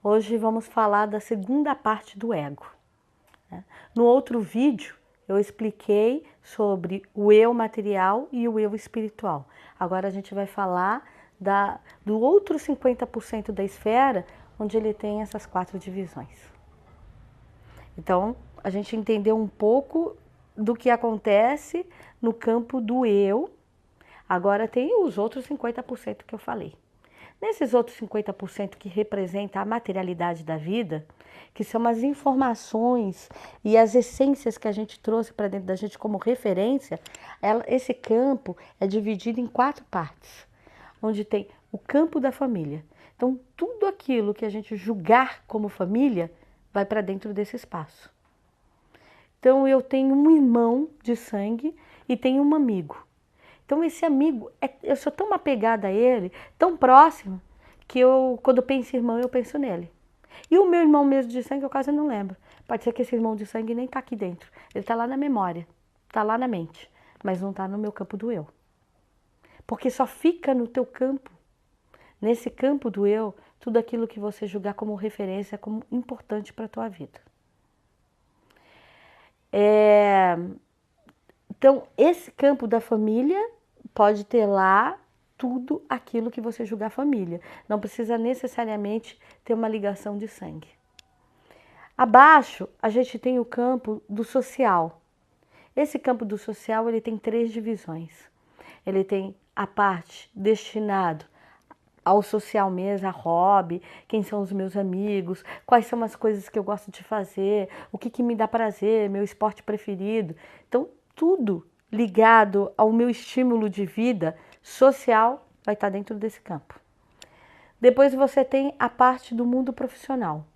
Hoje vamos falar da segunda parte do ego. No outro vídeo eu expliquei sobre o eu material e o eu espiritual. Agora a gente vai falar do outro 50% da esfera, onde ele tem essas 4 divisões. Então, a gente entendeu um pouco do que acontece no campo do eu. Agora tem os outros 50% que eu falei. Nesses outros 50% que representa a materialidade da vida, que são as informações e as essências que a gente trouxe para dentro da gente como referência, esse campo é dividido em 4 partes, onde tem o campo da família. Então, tudo aquilo que a gente julgar como família vai para dentro desse espaço. Então, eu tenho um irmão de sangue e tenho um amigo. Então, esse amigo, eu sou tão apegada a ele, tão próximo, que quando eu penso em irmão, eu penso nele. E o meu irmão mesmo de sangue, eu quase não lembro. Pode ser que esse irmão de sangue nem está aqui dentro. Ele está lá na memória, está lá na mente, mas não está no meu campo do eu. Porque só fica no teu campo, nesse campo do eu, tudo aquilo que você julgar como referência, como importante para a tua vida. Então, esse campo da família pode ter lá tudo aquilo que você julgar família. Não precisa necessariamente ter uma ligação de sangue. Abaixo, a gente tem o campo do social. Esse campo do social, ele tem 3 divisões. Ele tem a parte destinada ao social mesmo, a hobby, quem são os meus amigos, quais são as coisas que eu gosto de fazer, o que me dá prazer, meu esporte preferido. Então, tudo ligado ao meu estímulo de vida social vai estar dentro desse campo. Depois você tem a parte do mundo profissional.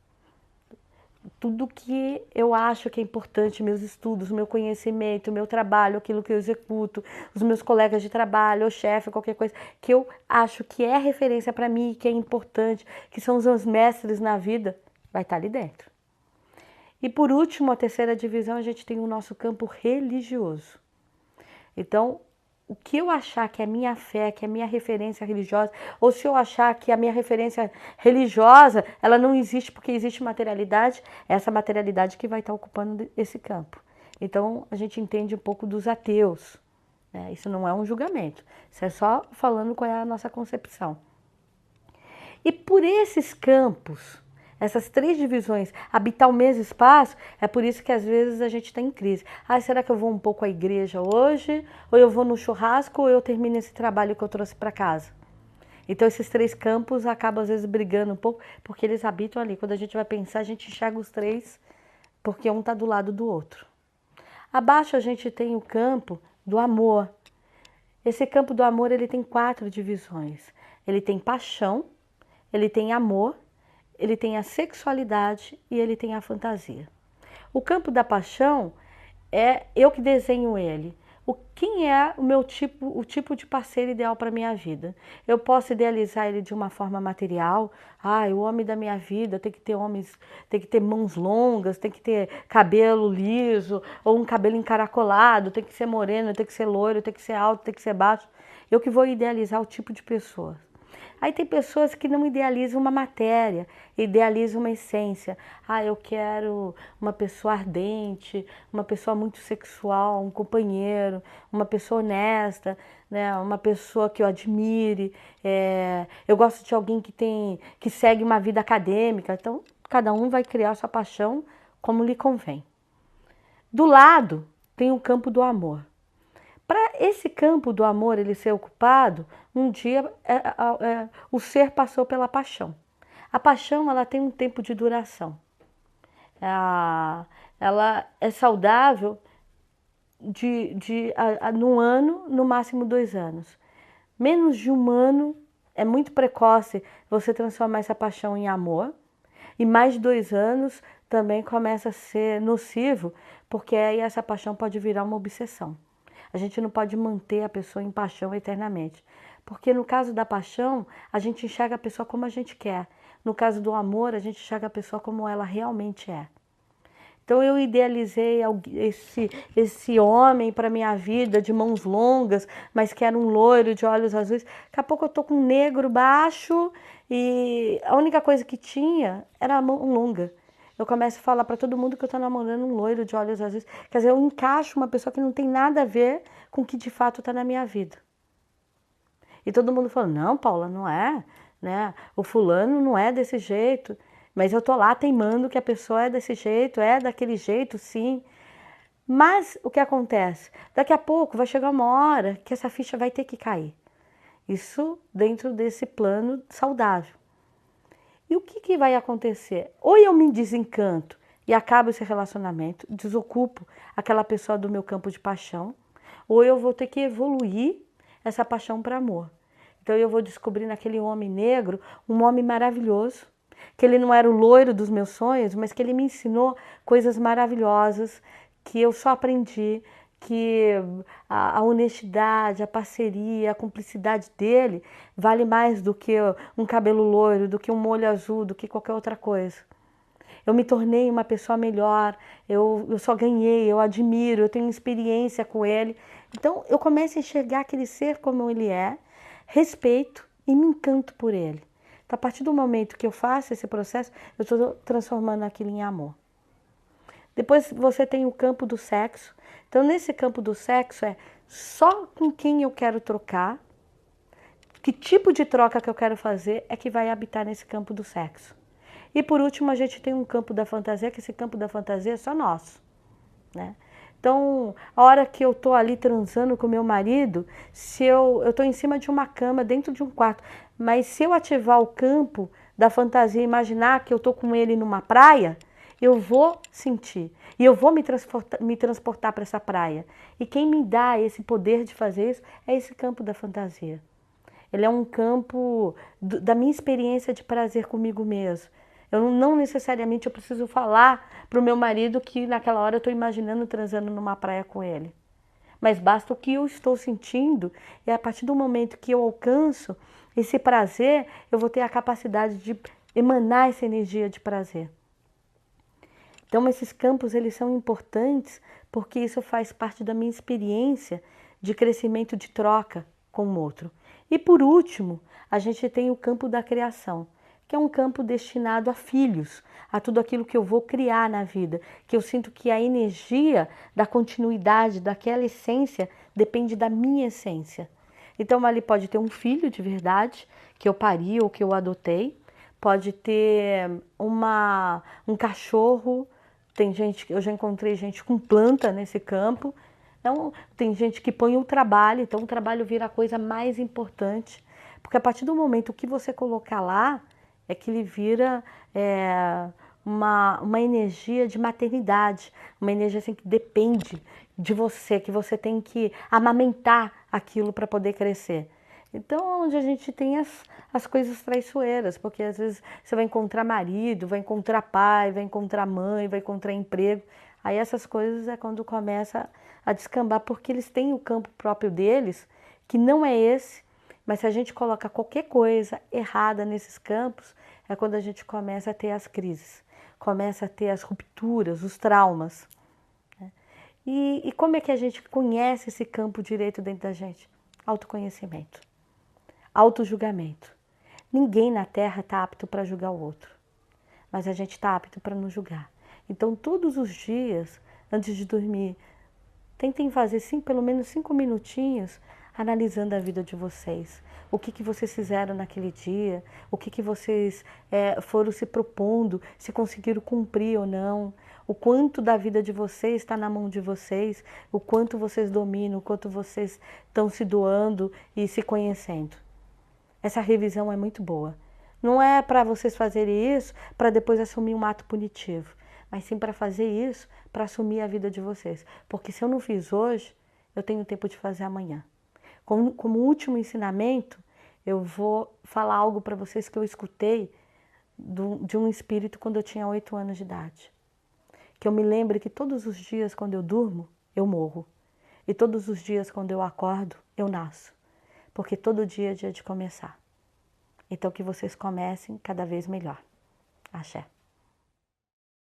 Tudo que eu acho que é importante, meus estudos, meu conhecimento, meu trabalho, aquilo que eu executo, os meus colegas de trabalho, o chefe, qualquer coisa, que eu acho que é referência para mim, que é importante, que são os meus mestres na vida, vai estar ali dentro. E por último, a terceira divisão, a gente tem o nosso campo religioso. Então, o que eu achar que é minha fé, que é minha referência religiosa, ou se eu achar que a minha referência religiosa, ela não existe porque existe materialidade, é essa materialidade que vai estar ocupando esse campo. Então, a gente entende um pouco dos ateus, né? Isso não é um julgamento, isso é só falando qual é a nossa concepção. E por esses campos, essas 3 divisões, habitar o mesmo espaço, é por isso que às vezes a gente está em crise. Ah, será que eu vou um pouco à igreja hoje? Ou eu vou no churrasco ou eu termino esse trabalho que eu trouxe para casa? Então esses 3 campos acabam às vezes brigando um pouco, porque eles habitam ali. Quando a gente vai pensar, a gente enxerga os 3, porque um está do lado do outro. Abaixo a gente tem o campo do amor. Esse campo do amor ele tem 4 divisões. Ele tem paixão, ele tem amor, ele tem a sexualidade e ele tem a fantasia. O campo da paixão é eu que desenho ele. Quem é o tipo de parceiro ideal para a minha vida? Eu posso idealizar ele de uma forma material. O homem da minha vida tem que ter mãos longas, tem que ter cabelo liso, ou um cabelo encaracolado, tem que ser moreno, tem que ser loiro, tem que ser alto, tem que ser baixo. Eu que vou idealizar o tipo de pessoa. Aí tem pessoas que não idealizam uma matéria, idealizam uma essência. Eu quero uma pessoa ardente, uma pessoa muito sexual, um companheiro, uma pessoa honesta, né? Uma pessoa que eu admire. Eu gosto de alguém que segue uma vida acadêmica. Então, cada um vai criar sua paixão como lhe convém. Do lado tem o campo do amor. Para esse campo do amor ele ser ocupado, um dia o ser passou pela paixão. A paixão ela tem um tempo de duração. Ela é saudável num ano, no máximo 2 anos. Menos de 1 ano é muito precoce você transformar essa paixão em amor. E mais de 2 anos também começa a ser nocivo, porque aí essa paixão pode virar uma obsessão. A gente não pode manter a pessoa em paixão eternamente. Porque no caso da paixão, a gente enxerga a pessoa como a gente quer. No caso do amor, a gente enxerga a pessoa como ela realmente é. Então eu idealizei esse homem para minha vida, de mãos longas, mas que era um loiro de olhos azuis. Daqui a pouco eu tô com um negro baixo e a única coisa que tinha era a mão longa. Eu começo a falar para todo mundo que eu tô namorando um loiro de olhos azuis. Quer dizer, eu encaixo uma pessoa que não tem nada a ver com o que de fato está na minha vida. E todo mundo falou, não, Paula, não é, né? O fulano não é desse jeito. Mas eu tô lá teimando que a pessoa é desse jeito, é daquele jeito, sim. Mas o que acontece? Daqui a pouco vai chegar uma hora que essa ficha vai ter que cair. Isso dentro desse plano saudável. E o que vai acontecer? Ou eu me desencanto e acabo esse relacionamento, desocupo aquela pessoa do meu campo de paixão, ou eu vou ter que evoluir essa paixão para amor. Então eu vou descobrir naquele homem negro um homem maravilhoso, que ele não era o loiro dos meus sonhos, mas que ele me ensinou coisas maravilhosas que eu só aprendi, que a honestidade, a parceria, a cumplicidade dele vale mais do que um cabelo loiro, do que um olho azul, do que qualquer outra coisa. Eu me tornei uma pessoa melhor, eu só ganhei, eu admiro, eu tenho experiência com ele. Então eu começo a enxergar aquele ser como ele é, respeito e me encanto por ele. Então, a partir do momento que eu faço esse processo, eu estou transformando aquilo em amor. Depois você tem o campo do sexo. Então, nesse campo do sexo é só com quem eu quero trocar, que tipo de troca que eu quero fazer é que vai habitar nesse campo do sexo. E por último, a gente tem um campo da fantasia, que esse campo da fantasia é só nosso, né? Então, a hora que eu tô ali transando com meu marido, se eu tô em cima de uma cama, dentro de um quarto, mas se eu ativar o campo da fantasia, imaginar que eu tô com ele numa praia, eu vou sentir e eu vou me transportar para essa praia. E quem me dá esse poder de fazer isso é esse campo da fantasia. Ele é um campo da minha experiência de prazer comigo mesmo. Eu não necessariamente eu preciso falar para o meu marido que naquela hora eu estou imaginando transando numa praia com ele. Mas basta o que eu estou sentindo e a partir do momento que eu alcanço esse prazer, eu vou ter a capacidade de emanar essa energia de prazer. Então esses campos eles são importantes porque isso faz parte da minha experiência de crescimento de troca com o outro. E por último, a gente tem o campo da criação, que é um campo destinado a filhos, a tudo aquilo que eu vou criar na vida, que eu sinto que a energia da continuidade daquela essência depende da minha essência. Então ali pode ter um filho de verdade, que eu pari ou que eu adotei, pode ter um cachorro, tem gente, eu já encontrei gente com planta nesse campo, então tem gente que põe o trabalho, então o trabalho vira a coisa mais importante, porque a partir do momento que você colocar lá, é que ele vira uma energia de maternidade, uma energia assim, que depende de você, que você tem que amamentar aquilo para poder crescer. Então, onde a gente tem as coisas traiçoeiras, porque às vezes você vai encontrar marido, vai encontrar pai, vai encontrar mãe, vai encontrar emprego. Aí essas coisas é quando começa a descambar, porque eles têm o campo próprio deles, que não é esse, mas se a gente coloca qualquer coisa errada nesses campos, é quando a gente começa a ter as crises, começa a ter as rupturas, os traumas. Né? E como é que a gente conhece esse campo direito dentro da gente? Autoconhecimento, autojulgamento. Ninguém na Terra está apto para julgar o outro, mas a gente está apto para nos julgar. Então, todos os dias, antes de dormir, tentem fazer pelo menos 5 minutinhos analisando a vida de vocês. O que vocês fizeram naquele dia, o que vocês foram se propondo, se conseguiram cumprir ou não, o quanto da vida de vocês está na mão de vocês, o quanto vocês dominam, o quanto vocês estão se doando e se conhecendo. Essa revisão é muito boa. Não é para vocês fazerem isso para depois assumir um ato punitivo, mas sim para fazer isso para assumir a vida de vocês. Porque se eu não fiz hoje, eu tenho tempo de fazer amanhã. Como último ensinamento, eu vou falar algo para vocês que eu escutei de um espírito quando eu tinha 8 anos de idade. Que eu me lembre que todos os dias quando eu durmo, eu morro. E todos os dias quando eu acordo, eu nasço. Porque todo dia é dia de começar. Então que vocês comecem cada vez melhor. Axé.